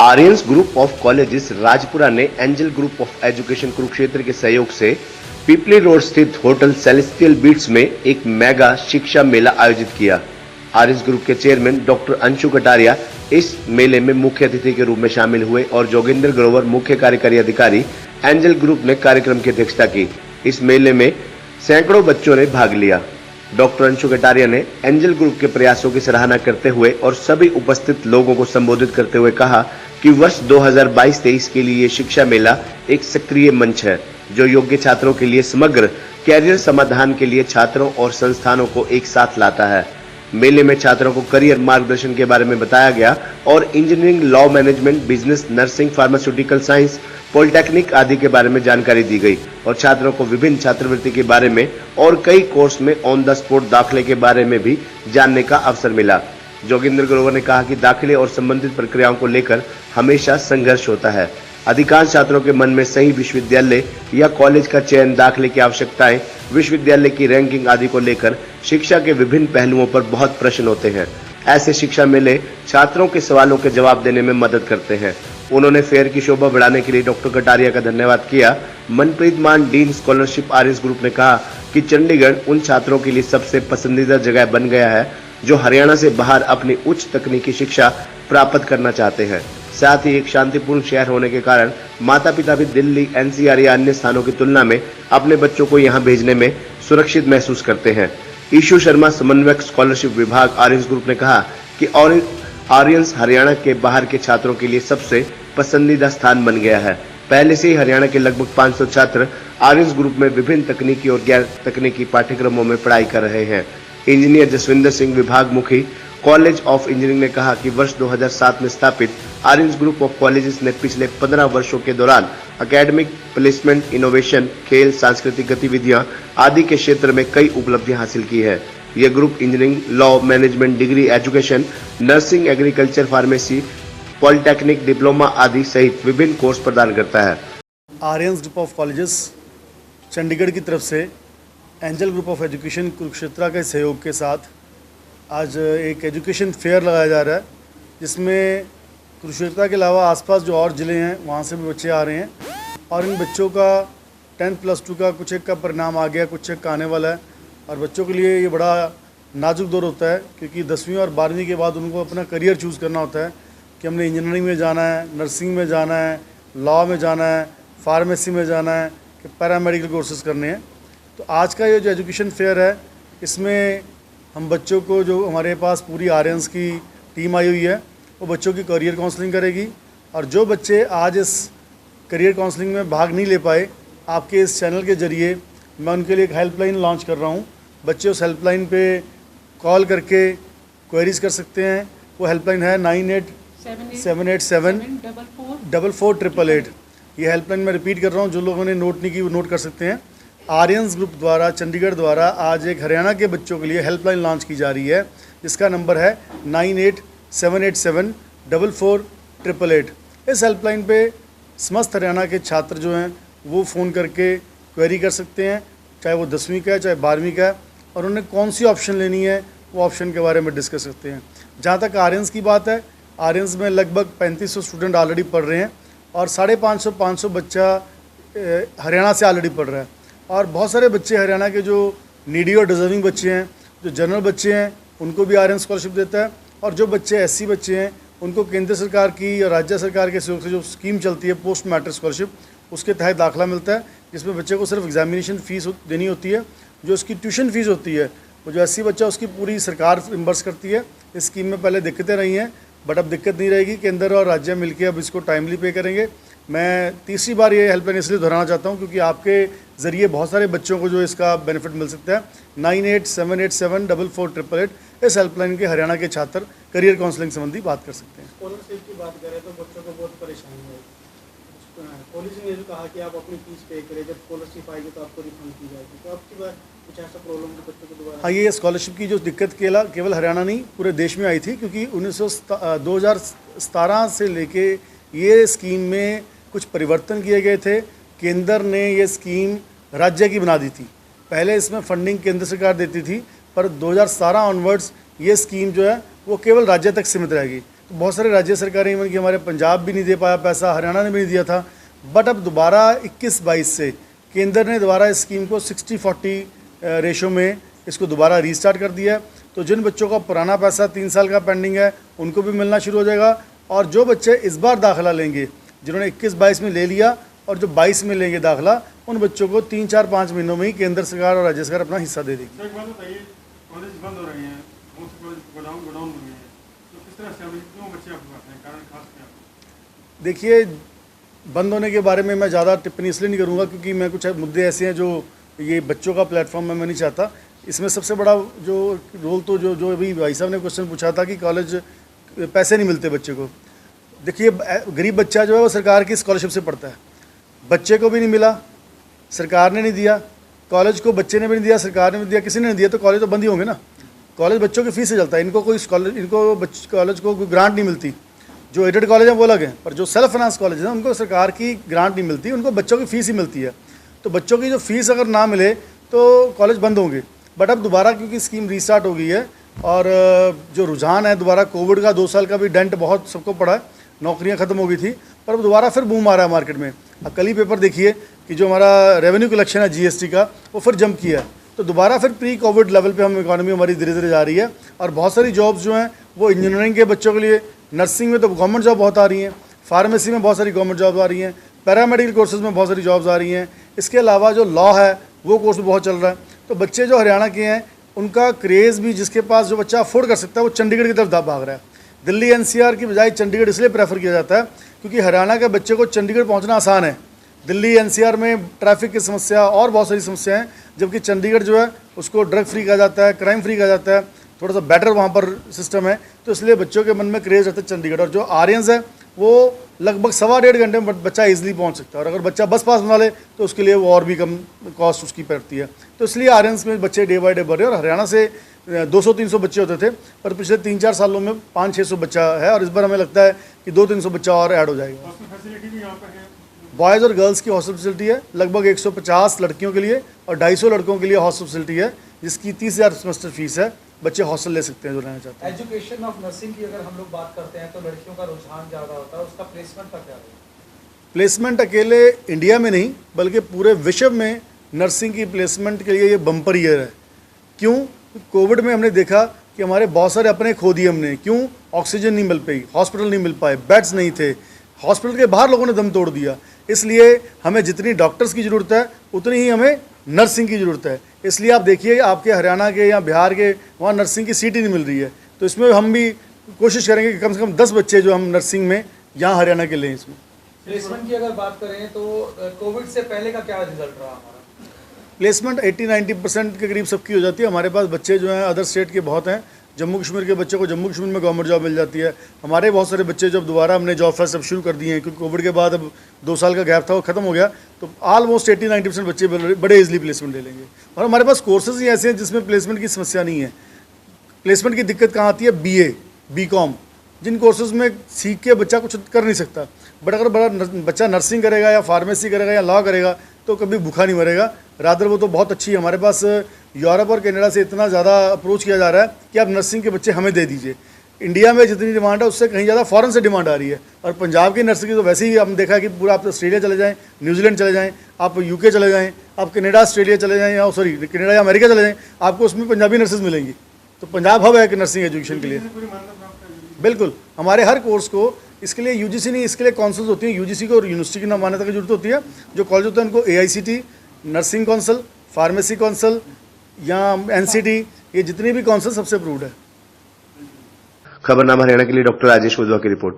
Aryans group of colleges Rajpura ने Angel group of education Kurukshetra के सहयोग से पीपली रोड स्थित होटल सेलेस्टियल बीट्स में एक मेगा शिक्षा मेला आयोजित किया। आर्यंस ग्रुप के चेयरमैन डॉक्टर अंशु कटारिया इस मेले में मुख्य अतिथि के रूप में शामिल हुए और जोगिंदर ग्रोवर मुख्य कार्यकारी अधिकारी एंजल ग्रुप ने कार्यक्रम की अध्यक्षता की। इस मेले में सैकड़ों बच्चों ने भाग लिया। डॉक्टर अंशु कटारिया ने एंजल ग्रुप के प्रयासों की सराहना करते हुए और सभी उपस्थित लोगों को संबोधित करते हुए कहा कि वर्ष 2022-23 के लिए शिक्षा मेला एक सक्रिय मंच है जो योग्य छात्रों के लिए समग्र कैरियर समाधान के लिए छात्रों और संस्थानों को एक साथ लाता है। मेले में छात्रों को करियर मार्गदर्शन के बारे में बताया गया और engineering, law, management, business, nursing, pharmaceutical science, polytechnic आदि के बारे में जानकारी दी गई और छात्रों को विभिन्न छात्रवृत्ति के बारे में और कई कोर्स में ऑन द स्पॉट दाखिले के बारे में भी जानने का अवसर मिला। जोगिंदर ग्रोवर ने कहा कि दाखिले और संबंधित प्रक्रियाओं को लेकर हमेशा संघर्ष होता है। अधिकांश छात्रों के मन में सही विश्वविद्यालय या कॉलेज का चयन, दाखिले की आवश्यकताएं, विश्वविद्यालय की रैंकिंग आदि को लेकर शिक्षा के विभिन्न पहलुओं पर बहुत प्रश्न होते हैं। ऐसे शिक्षा मेले छात्रों के सवालों के जवाब देने में मदद करते हैं। उन्होंने फेयर की शोभा बढ़ाने के लिए डॉक्टर कटारिया का धन्यवाद किया। मनप्रीत मान, डीन स्कॉलरशिप आर्यंस ग्रुप ने कहा कि चंडीगढ़ उन छात्रों के लिए सबसे पसंदीदा जगह बन गया है जो हरियाणा से बाहर अपनी उच्च तकनीकी शिक्षा प्राप्त करना चाहते हैं। साथ ही एक शांतिपूर्ण शहर होने के कारण माता पिता भी दिल्ली, एनसीआर या अन्य स्थानों की तुलना में अपने बच्चों को यहां भेजने में सुरक्षित महसूस करते हैं। ईशु शर्मा, समन्वयक स्कॉलरशिप विभाग आर्यंस ग्रुप ने कहा कि आर्यंस हरियाणा के बाहर के छात्रों के लिए सबसे पसंदीदा स्थान बन गया है। पहले से ही हरियाणा के लगभग 500 छात्र आर्यंस ग्रुप में विभिन्न तकनीकी और गैर तकनीकी पाठ्यक्रमों में पढ़ाई कर रहे हैं। इंजीनियर जसविंदर सिंह, विभाग मुखी, कॉलेज ऑफ इंजीनियरिंग ने कहा कि वर्ष 2007 में स्थापित आर्यंस ग्रुप ऑफ कॉलेजेस ने पिछले 15 वर्षों के दौरान एकेडमिक, प्लेसमेंट, इनोवेशन, खेल, सांस्कृतिक गतिविधियां आदि के क्षेत्र में कई उपलब्धियां हासिल की है। यह group engineering, law, management, degree, education, nursing, agriculture, pharmacy, polytechnic, diploma आदि सहित विभिन्न कोर्स प्रदान करता है। Aryans group of colleges Chandigarh की तरफ से angel group of education Kurukshetra के सहयोग के साथ आज एक एजुकेशन फेयर लगाया जा रहा है, जिसमें कुरुक्षेत्र के अलावा आसपास जो और ज़िले हैं वहाँ से भी बच्चे आ रहे हैं और इन बच्चों का 10+2 का कुछ एक का परिणाम आ गया, कुछ एक का आने वाला है। और बच्चों के लिए ये बड़ा नाजुक दौर होता है क्योंकि 10वीं और 12वीं के बाद उनको अपना करियर चूज़ करना होता है कि हमने इंजीनियरिंग में जाना है, नर्सिंग में जाना है, लॉ में जाना है, फार्मेसी में जाना है, कि पैरामेडिकल कोर्सेज करने हैं। तो आज का ये जो एजुकेशन फेयर है, इसमें हम बच्चों को, जो हमारे पास पूरी आर्यंस की टीम आई हुई है, वो बच्चों की करियर काउंसलिंग करेगी और जो बच्चे आज इस करियर काउंसलिंग में भाग नहीं ले पाए, आपके इस चैनल के ज़रिए मैं उनके लिए एक हेल्पलाइन लॉन्च कर रहा हूँ। बच्चे उस हेल्पलाइन पे कॉल करके क्वेरीज कर सकते हैं। वो हेल्पलाइन है 9878744888। ये हेल्पलाइन मैं रिपीट कर रहा हूँ, जो लोगों ने नोट नहीं की वो नोट कर सकते हैं। आर्यंस ग्रुप द्वारा, चंडीगढ़ द्वारा आज एक हरियाणा के बच्चों के लिए हेल्पलाइन लॉन्च की जा रही है, जिसका नंबर है 9878744888। इस हेल्पलाइन पे समस्त हरियाणा के छात्र जो हैं वो फ़ोन करके क्वेरी कर सकते हैं, चाहे वो 10वीं का है, चाहे 12वीं का है, और उन्हें कौन सी ऑप्शन लेनी है वो ऑप्शन के बारे में डिस्कस करते हैं। जहाँ तक आर्यंस की बात है, आर्यंस में लगभग 3500 स्टूडेंट ऑलरेडी पढ़ रहे हैं और 550 बच्चा हरियाणा से ऑलरेडी पढ़ रहा है। और बहुत सारे बच्चे हरियाणा के जो नीडी और डिजर्विंग बच्चे हैं, जो जनरल बच्चे हैं, उनको भी आर्यन स्कॉलरशिप देता है। और जो बच्चे एससी बच्चे हैं, उनको केंद्र सरकार की और राज्य सरकार के सहयोग से जो स्कीम चलती है पोस्ट मैट्रिक स्कॉलरशिप, उसके तहत दाखिला मिलता है, जिसमें बच्चे को सिर्फ एग्जामिनेशन फ़ीस देनी होती है। जो उसकी ट्यूशन फ़ीस होती है, वो जो एससी बच्चा, उसकी पूरी सरकार रिम्बर्स करती है। इस स्कीम में पहले दिक्कतें रही हैं, बट अब दिक्कत नहीं रहेगी। केंद्र और राज्य मिलकर अब इसको टाइमली पे करेंगे। मैं तीसरी बार ये हेल्पलाइन इसलिए दोहराना चाहता हूँ क्योंकि आपके ज़रिए बहुत सारे बच्चों को जो इसका बेनिफिट मिल सकता है। 9878744888 इस हेल्पलाइन के हरियाणा के छात्र करियर काउंसलिंग संबंधी बात कर सकते हैं। स्कॉलरशिप की बात करें तो बच्चों को बहुत परेशानी है। कॉलेज ने जो कहा कि आप अपनी फीस पे करें, जब स्कॉलरशिप आएगी तो आपको रिफंड की जाएगी, तो आपकी बात कुछ ऐसा प्रॉब्लम है बच्चों को दोबारा? हाँ, ये स्कॉलरशिप की जो दिक्कत केवल हरियाणा नहीं पूरे देश में आई थी, क्योंकि 2017 से लेके ये स्कीम में कुछ परिवर्तन किए गए थे। केंद्र ने ये स्कीम राज्य की बना दी थी। पहले इसमें फंडिंग केंद्र सरकार देती थी, पर 2017 ऑनवर्ड्स ये स्कीम जो है वो केवल राज्य तक सीमित रहेगी। बहुत सारे राज्य सरकारें, इवन कि हमारे पंजाब भी नहीं दे पाया पैसा, हरियाणा ने भी नहीं दिया था। बट अब दोबारा 21-22 से केंद्र ने दोबारा इस स्कीम को 60-40 रेशो में इसको दोबारा रीस्टार्ट कर दिया है। तो जिन बच्चों का पुराना पैसा 3 साल का पेंडिंग है उनको भी मिलना शुरू हो जाएगा, और जो बच्चे इस बार दाखिला लेंगे, जिन्होंने 21-22 में ले लिया और जो 22 में लेंगे दाखिला, उन बच्चों को 3-4-5 महीनों में ही केंद्र सरकार और राज्य सरकार अपना हिस्सा दे देगी। एक बात बताइए, कॉलेज बंद हो रहे हैं, बहुत से कॉलेज गोडाउन हो गए हैं, तो किस तरह से क्यों बच्चे आपके पास हैं, कारण खास क्या? देखिए, बंद होने के बारे में मैं ज़्यादा टिप्पणी इसलिए नहीं करूँगा क्योंकि मैं कुछ मुद्दे ऐसे हैं जो ये बच्चों का प्लेटफॉर्म है, मैं नहीं चाहता। इसमें सबसे बड़ा जो रोल तो जो अभी भाई साहब ने क्वेश्चन पूछा था कि कॉलेज पैसे नहीं मिलते बच्चे को। देखिए, गरीब बच्चा जो है वो सरकार की स्कॉलरशिप से पढ़ता है, बच्चे को भी नहीं मिला, सरकार ने नहीं दिया, कॉलेज को बच्चे ने भी नहीं दिया, सरकार ने भी दिया, किसी ने नहीं दिया, तो कॉलेज तो बंद ही होंगे ना। कॉलेज बच्चों की फीस से चलता है, इनको कोई कॉलेज को कोई ग्रांट नहीं मिलती। जो एडेड कॉलेज हैं वो अलग हैं, पर जो सेल्फ फाइनेंस कॉलेज हैं उनको सरकार की ग्रांट नहीं मिलती, उनको बच्चों की फ़ीस ही मिलती है। तो बच्चों की जो फीस अगर ना मिले तो कॉलेज बंद होंगे। बट अब दोबारा क्योंकि स्कीम रीस्टार्ट हो गई है और जो रुझान है दोबारा, कोविड का 2 साल का भी डेंट बहुत सबको पड़ा है, नौकरियां ख़त्म हो गई थी, पर अब दोबारा फिर बूम आ रहा है मार्केट में। अब कल ही पेपर देखिए कि जो हमारा रेवेन्यू कलेक्शन है जीएसटी का, वो फिर जंप किया है। तो दोबारा फिर प्री कोविड लेवल पे हम इकॉनमी हमारी धीरे धीरे जा रही है। और बहुत सारी जॉब्स जो हैं वो इंजीनियरिंग के बच्चों के लिए, नर्सिंग में तो गवर्नमेंट जॉब बहुत आ रही हैं, फार्मेसी में बहुत सारी गवर्नमेंट जॉब आ रही हैं, पैरामेडिकल कोर्सेज में बहुत सारी जॉब्स आ रही हैं। इसके अलावा जो लॉ है वो कोर्स भी बहुत चल रहा है। तो बच्चे जो हरियाणा के हैं उनका क्रेज़ भी, जिसके पास जो बच्चा अफोर्ड कर सकता है, वो चंडीगढ़ की तरफ भाग रहा है। दिल्ली एनसीआर की बजाय चंडीगढ़ इसलिए प्रेफर किया जाता है क्योंकि हरियाणा के बच्चे को चंडीगढ़ पहुंचना आसान है। दिल्ली एनसीआर में ट्रैफिक की समस्या और बहुत सारी समस्या हैं, जबकि चंडीगढ़ जो है उसको ड्रग फ्री कहा जाता है, क्राइम फ्री कहा जाता है, थोड़ा सा बेटर वहाँ पर सिस्टम है। तो इसलिए बच्चों के मन में क्रेज़ रहता है चंडीगढ़। और जो आर्यंस है वो लगभग 1.25 घंटे में बच्चा ईजिली पहुंच सकता है, और अगर बच्चा बस पास बना ले तो उसके लिए वो और भी कम कॉस्ट उसकी पड़ती है। तो इसलिए आर्यंस में बच्चे डे बाई डे बढ़ रहे हैं। और हरियाणा से 200-300 बच्चे होते थे, पर पिछले 3-4 सालों में 500-600 बच्चा है, और इस बार हमें लगता है कि 200-300 बच्चा और ऐड हो जाएगा। फैसिलिटी भी यहाँ पर है, बॉयज़ और गर्ल्स की हॉस्टल फैसिलिटी है, लगभग 150 लड़कियों के लिए और 250 लड़कों के लिए हॉस्टल फैसिलिटी है, जिसकी 30,000 सेमेस्टर फीस है। बच्चे हॉस्टल ले सकते हैं जो रहना चाहते हैं। एजुकेशन ऑफ नर्सिंग की अगर हम लोग बात करते हैं तो लड़कियों का रुझान ज़्यादा होता है, उसका प्लेसमेंट का क्या है? प्लेसमेंट अकेले इंडिया में नहीं बल्कि पूरे विश्व में नर्सिंग की प्लेसमेंट के लिए ये बम्पर ईयर है। क्यों? कोविड में हमने देखा कि हमारे बहुत सारे अपने खो दिए हमने। क्यों? ऑक्सीजन नहीं मिल पाई, हॉस्पिटल नहीं मिल पाए, बेड्स नहीं थे, हॉस्पिटल के बाहर लोगों ने दम तोड़ दिया। इसलिए हमें जितनी डॉक्टर्स की ज़रूरत है उतनी ही हमें नर्सिंग की ज़रूरत है। इसलिए आप देखिए आपके हरियाणा के या बिहार के वहाँ नर्सिंग की सीट ही नहीं मिल रही है। तो इसमें हम भी कोशिश करेंगे कि कम से कम 10 बच्चे जो हम नर्सिंग में यहाँ हरियाणा के लें। इसमें प्लेसमेंट की अगर बात करें तो कोविड से पहले का क्या रिजल्ट रहा हमारा? प्लेसमेंट 80-90% के करीब सबकी हो जाती है। हमारे पास बच्चे जो हैं अदर स्टेट के बहुत हैं। जम्मू कश्मीर के बच्चे को जम्मू कश्मीर में गवर्नमेंट जॉब मिल जाती है। हमारे बहुत सारे बच्चे जब दोबारा हमने जॉब फेयर सब शुरू कर दिए हैं, क्योंकि कोविड के बाद अब 2 साल का गैप था वो खत्म हो गया, तो ऑलमोस्ट 80-90% बच्चे बड़े ईजिली प्लेसमेंट ले लेंगे। और हमारे पास कोर्सेज ही ऐसे हैं जिसमें प्लेसमेंट की समस्या नहीं है। प्लेसमेंट की दिक्कत कहाँ आती है? BA, BCom, जिन कोर्सेज में सीख के बच्चा कुछ कर नहीं सकता। बट अगर बच्चा नर्सिंग करेगा या फार्मेसी करेगा या लॉ करेगा तो कभी भूखा नहीं मरेगा। रादर वो तो बहुत अच्छी है। हमारे पास यूरोप और कनाडा से इतना ज़्यादा अप्रोच किया जा रहा है कि आप नर्सिंग के बच्चे हमें दे दीजिए। इंडिया में जितनी डिमांड है उससे कहीं ज़्यादा फॉरेन से डिमांड आ रही है। और पंजाब की नर्सिंग की तो वैसे ही हम देखा कि पूरा आप ऑस्ट्रेलिया चले जाएँ, न्यूजीलैंड चले जाएँ, आप UK चले जाएँ, आप कनाडा ऑस्ट्रेलिया चले जाएँ, या सॉरी कनाडा या अमेरिका चले जाएँ, आपको उसमें पंजाबी नर्सेज मिलेंगी। तो पंजाब हब है कि नर्सिंग एजुकेशन के लिए। बिल्कुल, हमारे हर कोर्स को इसके लिए UGC नहीं, इसके लिए काउंसिल्स होती हैं। UGC को और यूनिवर्सिटी की मान्यता की जरूरत होती है। जो कॉलेज होते हैं उनको AICT, nursing council, pharmacy council या NCT, ये जितनी भी काउंसिल सबसे अप्रूव्ड है। खबरनामा हरियाणा के लिए डॉक्टर राजेश वधवा की रिपोर्ट।